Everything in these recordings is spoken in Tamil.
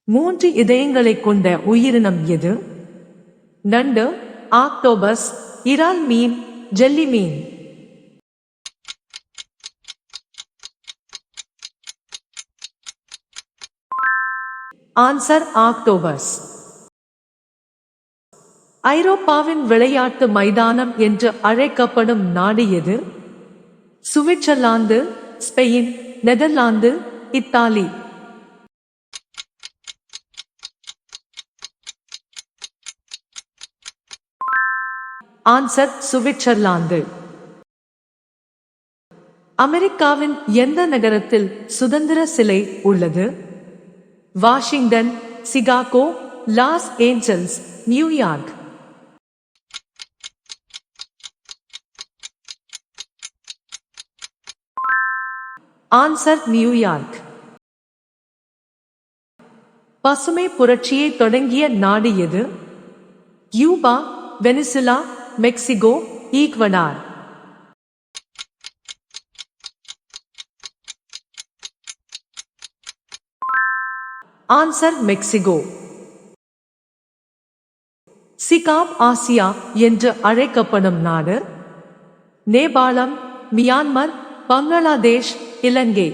மூன்று இதயங்களைக் கொண்ட உயிரினம் எது? நண்டு, ஆக்டோபஸ், இறால் மீன், ஜெல்லி மீன். Answer octopus. ஐரோப்பாவின் விளையாட்டு மைதானம் என்று அழைக்கப்படும் நாடு எது? Switzerland, Spain, Netherlands, Italy. Answer Switzerland. அமெரிக்காவின் எந்த நகரத்தில் சுதந்திர சிலை உள்ளது? Washington, Chicago, Los Angeles, New York. Answer New York. பசுமை புரட்சியை தொடங்கிய நாடு எது? Cuba, Venezuela, Mexico, Ecuador. Answer Mexico. சிகாப் ஆசியா என்று அழைக்கப்படும் நாடு? நேபாளம், Myanmar, Bangladesh, Ilangai.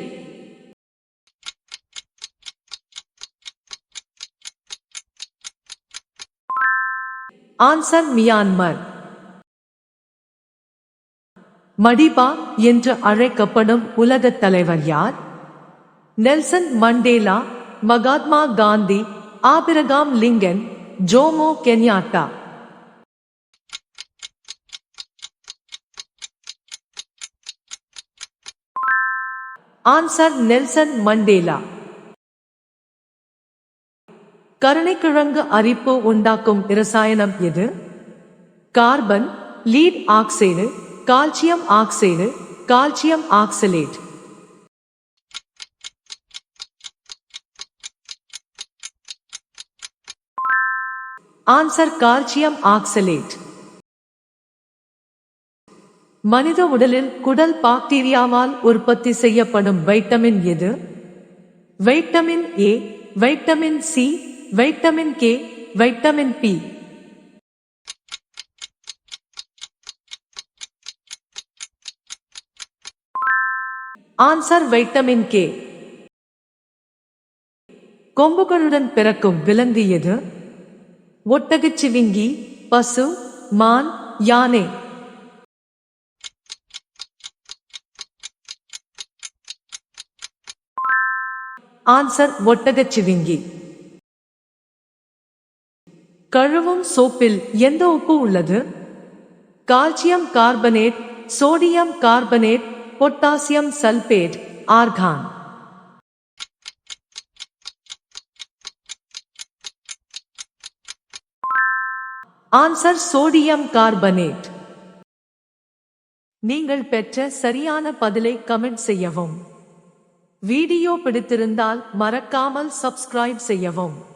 Answer Myanmar. Madiba என்று அழைக்கப்படும் உலகத் தலைவர் யார்? Nelson Mandela, Mahatma Gandhi, Abraham Lincoln, Jomo Kenyatta. Answer Nelson Mandela. கருணைக்கிழங்கு அரிப்பு உண்டாக்கும் இரசாயனம் எது? Carbon, lead oxide, calcium oxide, calcium oxalate. Answer calcium oxalate. மனித உடலில் குடல் பாக்டீரியாவால் உற்பத்தி செய்யப்படும் வைட்டமின் எது? Vitamin A, vitamin C, vitamin K, vitamin B. Answer vitamin K. கொம்புகளுடன் பிறக்கும் விலங்கு எது? ஒட்டகச்சிவிங்கி, பசு, மான், யானை. ஆன்சர் ஒட்டகச்சிவிங்கி. கழுவும் சோப்பில் எந்த உப்பு உள்ளது? Calcium carbonate, sodium carbonate, potassium sulphate, argon. Answer sodium carbonate. நீங்கள் பெற்ற சரியான பதிலை கமெண்ட் செய்யவும். வீடியோ பிடித்திருந்தால் மறக்காமல் சப்ஸ்கிரைப் செய்யவும்.